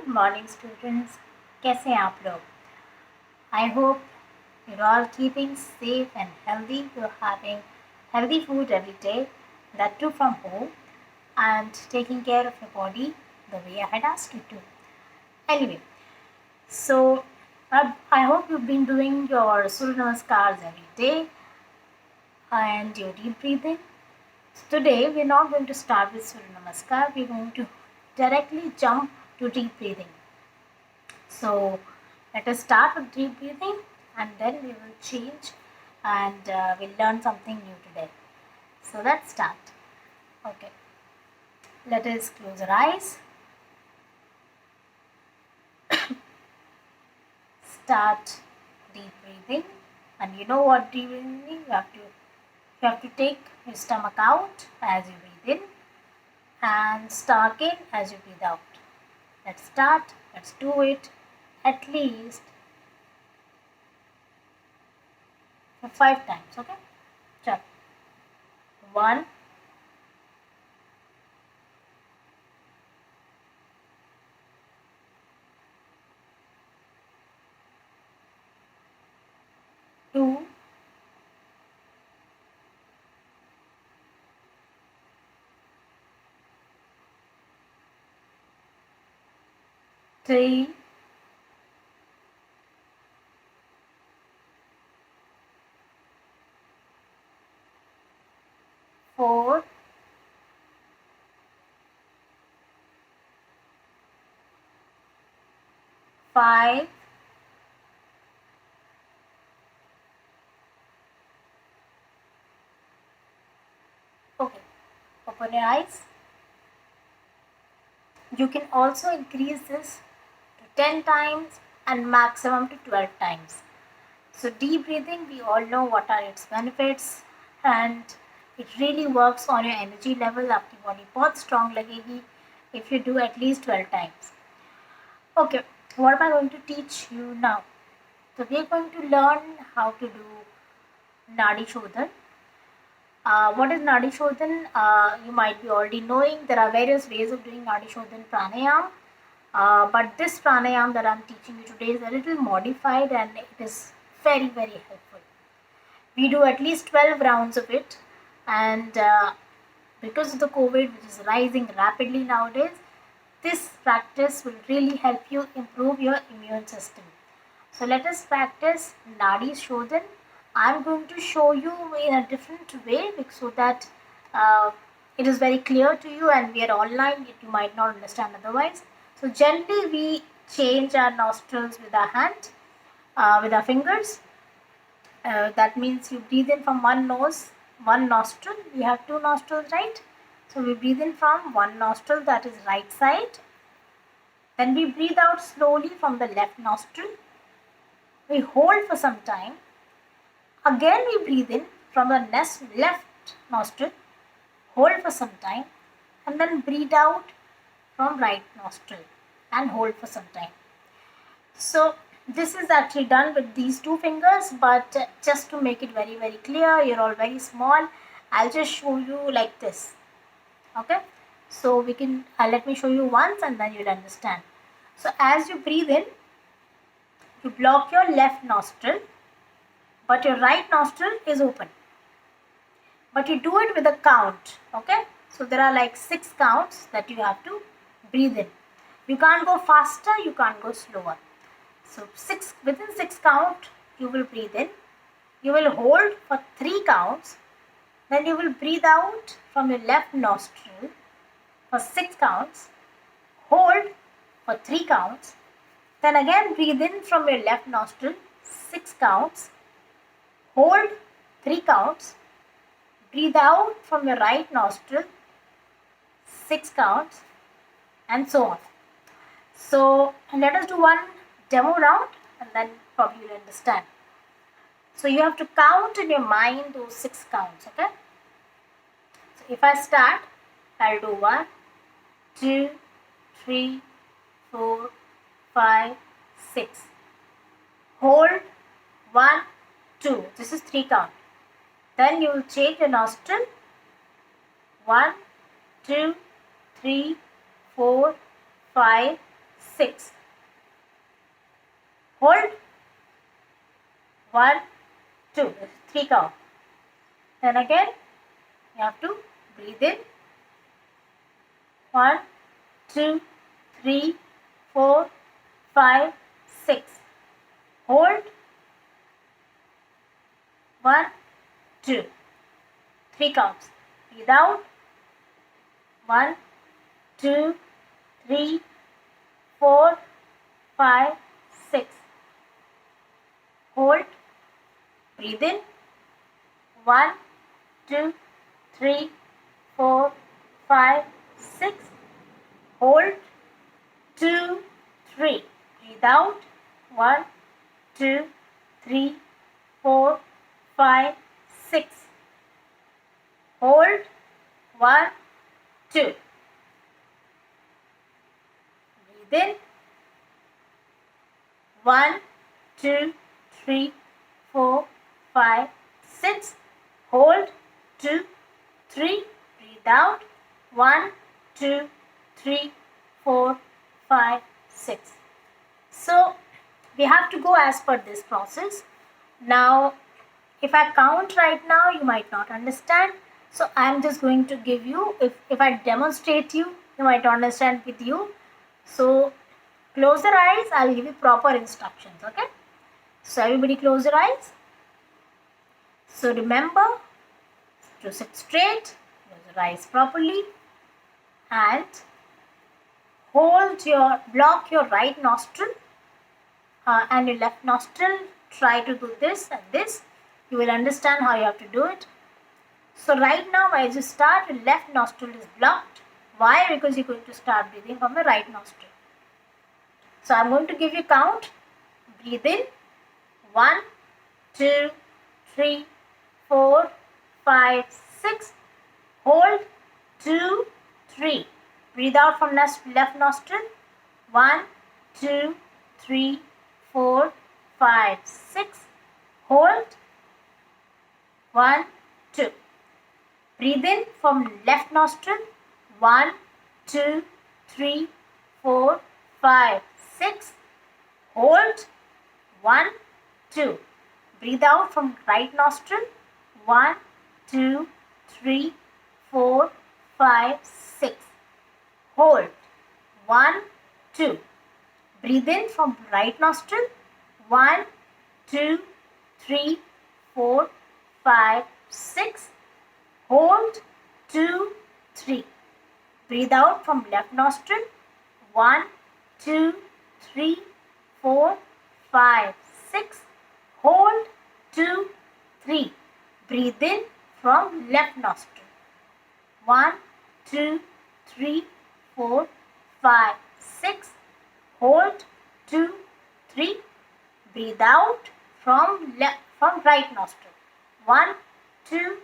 Good morning students, कैसे हैं आप लोग? I hope you're all keeping safe and healthy. You're having healthy food every day, that too from home, and taking care of your body the way I had asked you to. Anyway, so I hope you've been doing your Surya Namaskars every day and your deep breathing. So today we're not going to start with Surya Namaskar, we're going to directly jump to deep breathing. So let us start with deep breathing and then we will change and we'll learn something new today. So let's start. Okay, let us close our eyes. Start deep breathing, and you know what deep breathing means? You have to take your stomach out as you breathe in and stomach in as you breathe out. Let's start. Let's do it at least for 5 times. Okay, chalo. 1, 2, 3, 4, 5, 'Open your eyes. You can also increase this to 10 times and maximum to 12 times. So deep breathing, we all know what are its benefits, and it really works on your energy level. आपकी body बहुत strong लगेगी if you do at least 12 times. Okay, what am I going to teach you now? So we are going to learn how to do Nadi Shodhan. What is Nadi Shodhan? You might be already knowing there are various ways of doing Nadi Shodhan pranayam. But this pranayam that I'm teaching you today is a little modified and it is very, very helpful. We do at least 12 rounds of it, and because of the COVID, which is rising rapidly nowadays, this practice will really help you improve your immune system. So let us practice Nadi Shodhan. I'm going to show you in a different way so that it is very clear to you, and we are online, you might not understand otherwise. So gently we change our nostrils with our hand, with our fingers. That means you breathe in from one nose, one nostril. We have 2 nostrils, right? So we breathe in from one nostril, that is right side. Then we breathe out slowly from the left nostril. We hold for some time. Again we breathe in from the left nostril, hold for some time, and then breathe out from right nostril and hold for some time. So this is actually done with these 2 fingers, but just to make it very, very clear, you're all very small, I'll just show you like this. Okay, so we can let me show you once and then you'll understand. So as you breathe in, you block your left nostril, but your right nostril is open. But you do it with a count. Okay, so there are like 6 counts that you have to breathe in. You can't go faster, you can't go slower. So within 6 count, you will breathe in. You will hold for 3 counts. Then you will breathe out from your left nostril for 6 counts. Hold for 3 counts. Then again breathe in from your left nostril 6 counts. Hold 3 counts. Breathe out from your right nostril 6 counts, and so on. So let us do one demo round and then probably you'll understand. So you have to count in your mind those 6 counts, okay? So if I start, I'll do 1, 2, 3, 4, 5, 6. Hold 1, 2. This is 3 count. Then you will change your nostril. 1, 2, 3, 4, 5, 6. Hold. 1, 2. 3 count. Then again, you have to breathe in. 1, 2, 3, 4, 5, 6. Hold. 1, 2. 3 counts. Breathe out. 1, 2, 3, 4, 5, 6. Hold. Breathe in. 1, 2, 3, 4, 5, 6. Hold. 2, 3. Breathe out. 1, 2, 3, 4, 5, 6. Hold. 1, 2. Breathe in. 1, 2, 3, 4, 5, 6. Hold. 2, 3. Breathe out. 1, 2, 3, 4, 5, 6. So we have to go as per this process. Now, if I count right now, you might not understand. So I am just going to give you, if I demonstrate you might understand with you. So close your eyes, I'll give you proper instructions, okay? So everybody close your eyes. So remember to sit straight, close your eyes properly, and block your right nostril and your left nostril. Try to do this and this. You will understand how you have to do it. So right now, as you start, your left nostril is blocked. Why? Because you're going to start breathing from the right nostril. So I'm going to give you count. Breathe in. 1, 2, 3, 4, 5, 6. Hold. 2, 3. Breathe out from left nostril. 1, 2, 3, 4, 5, 6. Hold. 1, 2. Breathe in from left nostril. 1, 2, 3, 4, 5, 6. Hold. 1, 2. Breathe out from right nostril. 1, 2, 3, 4, 5, 6. Hold. 1, 2. Breathe in from right nostril. 1, 2, 3, 4, 5, 6. Hold. 2, 3. Breathe out from left nostril. 1, 2, 3, 4, 5, 6. Hold. 2, 3. Breathe in from left nostril. 1, 2, 3, 4, 5, 6. Hold. 2, 3. Breathe out from right nostril. 1, 2,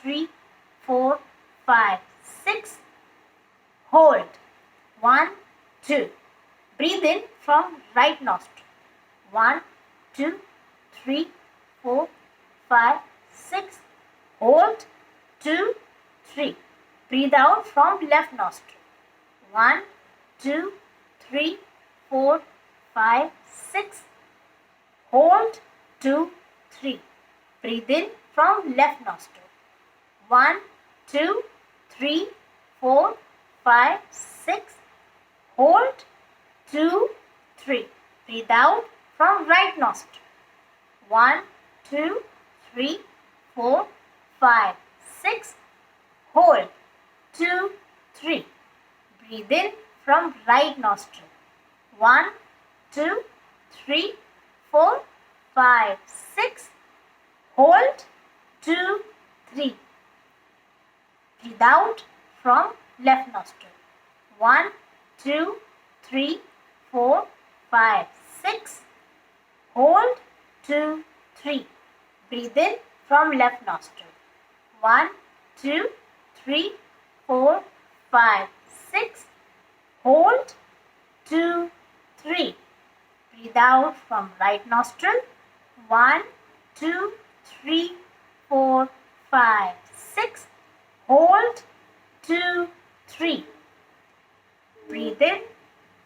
3, 4, 5, 6. Hold. 1, 2. Breathe in from right nostril. 1, 2, 3, 4, 5, 6. Hold. 2, 3. Breathe out from left nostril. 1, 2, 3, 4, 5, 6. Hold. 2, 3. Breathe in from left nostril. 1, 2, 3, 4, 5, 6. Hold. 2, 3. Breathe out from right nostril. 1, 2, 3, 4, 5, 6. Hold. 2, 3. Breathe in from right nostril. 1, 2, 3, 4, 5, 6. Hold. 2, 3. Breathe out from left nostril. 1, 2, 3, 4, 5, 6. Hold. 2, 3. Breathe in from left nostril. 1, 2, 3, 4, 5, 6. Hold. 2, 3. Breathe out from right nostril. 1, 2, 3, 4, 5, 6. Hold. 2, 3. Breathe in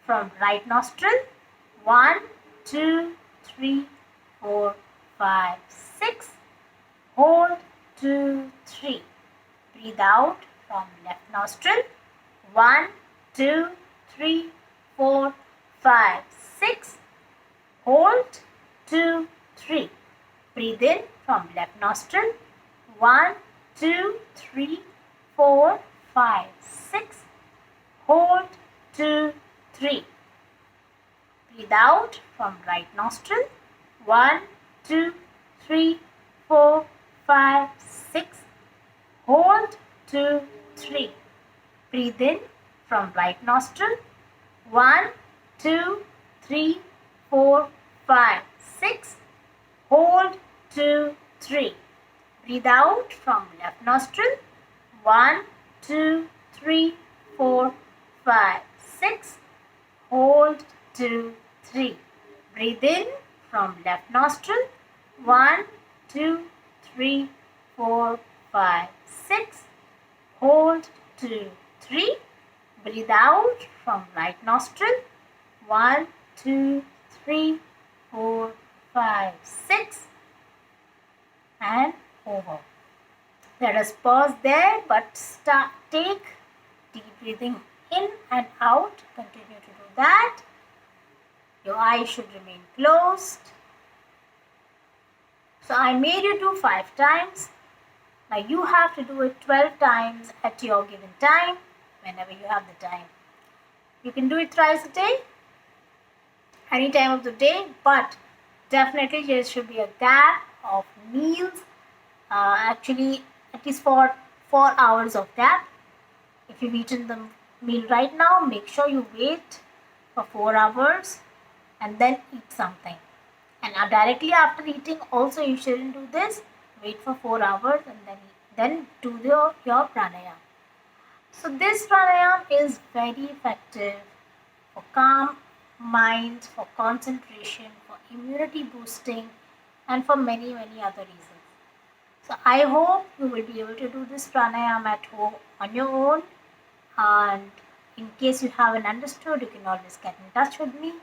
from right nostril. 1, 2, 3, 4, 5, 6. Hold, 2, 3. Breathe out from left nostril. 1, 2, 3, 4, 5, 6. Hold, 2, 3. Breathe in from left nostril. 1, 2, 3, 4, 5, 6. Hold, 2, 3. Breathe out from right nostril. 1, 2, 3, 4, 5, 6. Hold, 2, 3. Breathe in from right nostril. 1, 2, 3, 4, 5, 6. Hold, 2, 3. Breathe out from left nostril. 1, 2, 3, 4, 5, 6. Hold, 2, 3. Breathe in from left nostril. 1, 2, 3, 4, 5, 6. Hold, 2, 3. Breathe out from right nostril. 1, 2, 3, 4, 5, 6. And over. Let us pause there, but take deep breathing in and out. Continue to do that. Your eyes should remain closed. So I made you do 5 times. Now you have to do it 12 times at your given time, whenever you have the time. You can do it thrice a day, any time of the day, but definitely there should be a gap of meals, actually at least for 4 hours of gap. If you've eaten the meal right now, make sure you wait for 4 hours and then eat something. And directly after eating also you shouldn't do this. Wait for 4 hours and then do your pranayama. So this pranayama is very effective for calm mind, for concentration, for immunity boosting, and for many other reasons. So I hope you will be able to do this pranayama at home on your own. And in case you haven't understood, you can always get in touch with me.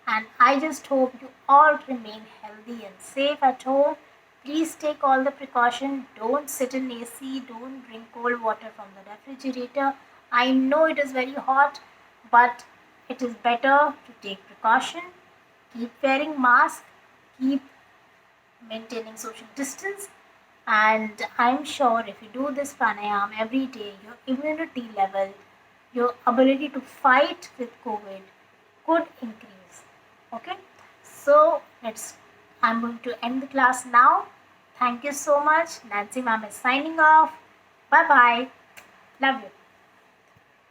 And I just hope you all remain healthy and safe at home. Please take all the precaution. Don't sit in AC. Don't drink cold water from the refrigerator. I know it is very hot, but it is better to take precaution. Keep wearing mask. Keep maintaining social distance. And I'm sure if you do this pranayama every day, your immunity level, your ability to fight with COVID could increase. Okay, so I'm going to end the class now. Thank you so much. Nancy ma'am is signing off. Bye bye. Love you.